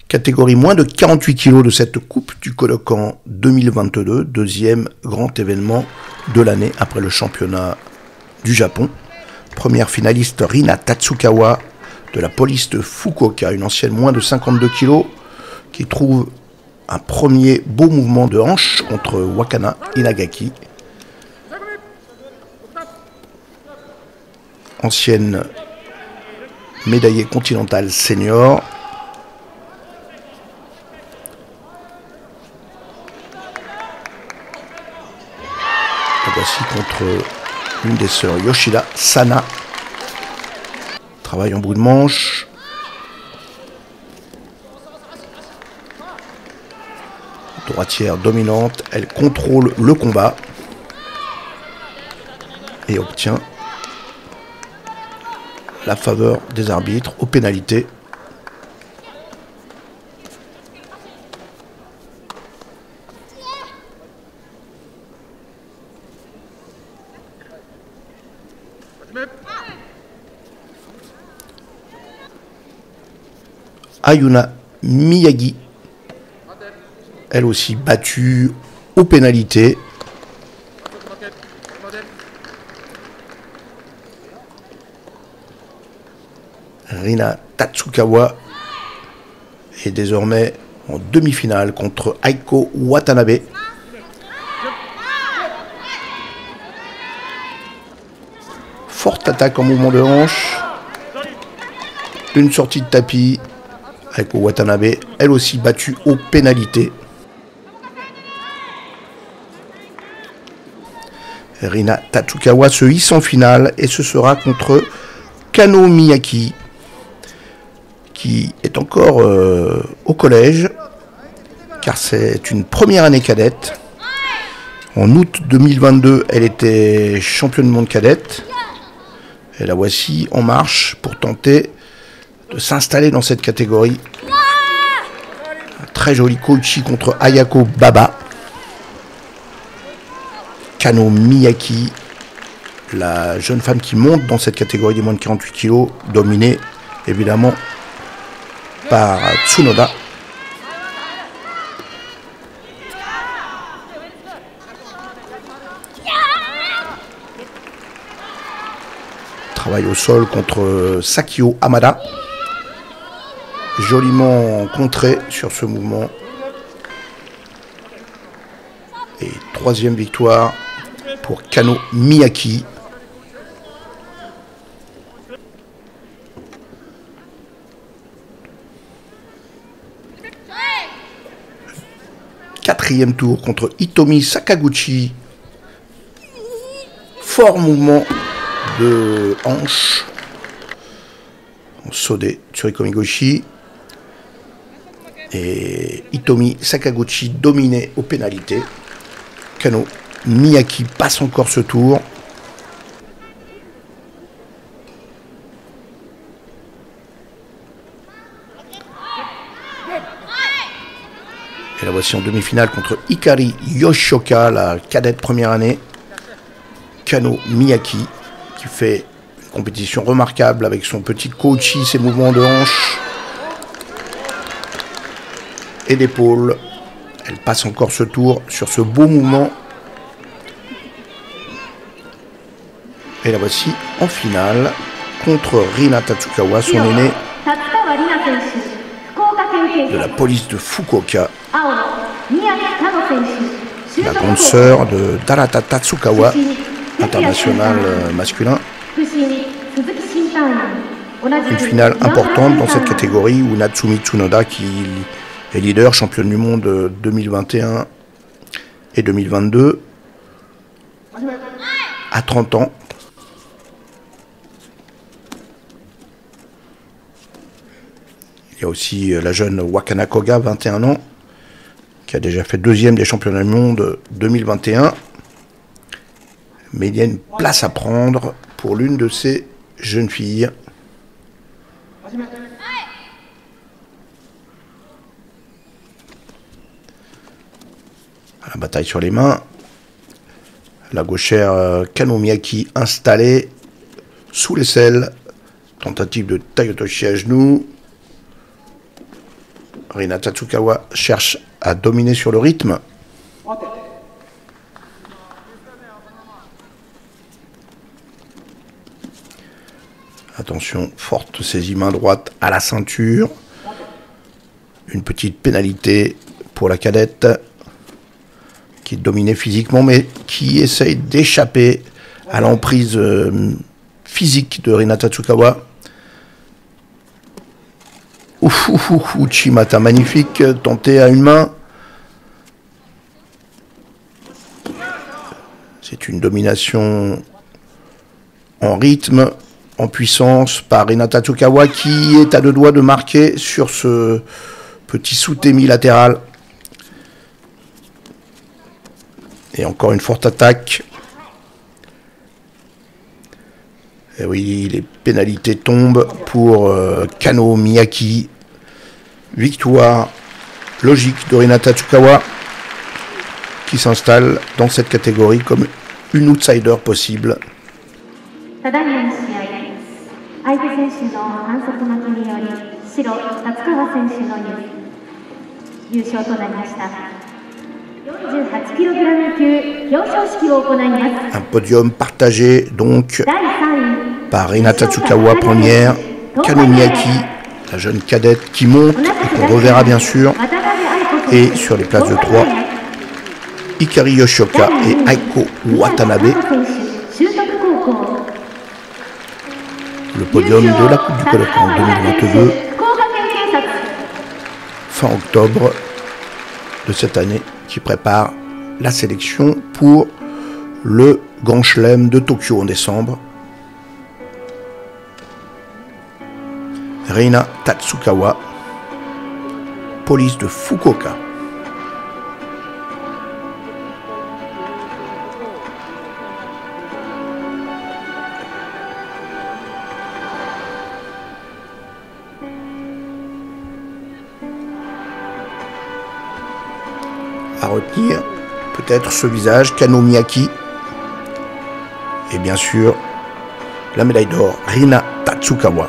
Catégorie moins de 48 kg de cette Coupe du Kodokan 2022, deuxième grand événement de l'année après le championnat du Japon. Première finaliste Rina Tatsukawa de la police de Fukuoka, une ancienne moins de 52 kg qui trouve un premier beau mouvement de hanche contre Wakana Inagaki. Ancienne médaillée continentale senior. La voici contre l'une des sœurs Yoshida, Sana. Travail en bout de manche. Droitière dominante, elle contrôle le combat et obtient la faveur des arbitres aux pénalités. Ayuna Miyagi, elle aussi battue aux pénalités. Rina Tatsukawa est désormais en demi-finale contre Aiko Watanabe. Forte attaque en mouvement de hanche. Une sortie de tapis. Aiko Watanabe, elle aussi battue aux pénalités. Rina Tatsukawa se hisse en finale et ce sera contre Kano Miyaki, qui est encore au collège, car c'est une première année cadette. En août 2022, elle était championne du monde cadette. Et la voici en marche pour tenter de s'installer dans cette catégorie. Un très joli koichi contre Ayako Baba. Kano Miyaki, la jeune femme qui monte dans cette catégorie des moins de 48 kg, dominée évidemment par Tsunoda. Travail au sol contre Sakio Hamada. Joliment contré sur ce mouvement. Et troisième victoire pour Kano Miyaki. Quatrième tour contre Hitomi Sakaguchi. Fort mouvement de hanche. En sodé Tsurikomigoshi. Et Hitomi Sakaguchi dominé aux pénalités. Kano Miyaki passe encore ce tour. Et la voici en demi-finale contre Hikari Yoshioka, la cadette première année. Kano Miyaki qui fait une compétition remarquable avec son petit koichi, ses mouvements de hanche et d'épaule. Elle passe encore ce tour sur ce beau mouvement. Et la voici en finale contre Rina Tatsukawa, son aînée de la police de Fukuoka. La grande sœur de Tarata Tatsukawa, international masculin. Une finale importante dans cette catégorie où Natsumi Tsunoda, qui est leader, championne du monde 2021 et 2022, à 30 ans. Il y a aussi la jeune Wakana Koga, 21 ans, qui a déjà fait deuxième des championnats du monde 2021. Mais il y a une place à prendre pour l'une de ces jeunes filles. La bataille sur les mains. La gauchère Kano Miyaki installée sous l'aisselle. Tentative de Tayotoshi à genoux. Rina Tatsukawa cherche à dominer sur le rythme. Attention, forte saisie main droite à la ceinture. Une petite pénalité pour la cadette qui est dominée physiquement mais qui essaye d'échapper à l'emprise physique de Rina Tatsukawa. Uchimata magnifique, tenté à une main. C'est une domination en rythme, en puissance par Rina Tatsukawa qui est à deux doigts de marquer sur ce petit soutemi latéral. Et encore une forte attaque. Et oui, les pénalités tombent pour Kano Miyaki. Victoire logique de Rina Tatsukawa qui s'installe dans cette catégorie comme une outsider possible. Un podium partagé donc par Rina Tatsukawa première, Kano Miyaki, la jeune cadette qui monte et qu'on reverra bien sûr, et sur les places de 3, Hikari Yoshioka et Aiko Watanabe. Le podium de la Coupe du Coloc en 2022, fin octobre de cette année, qui prépare la sélection pour le Grand Chelem de Tokyo en décembre. Rina Tatsukawa, police de Fukuoka. À retenir peut-être ce visage, Kano Miyaki, et bien sûr la médaille d'or, Rina Tatsukawa.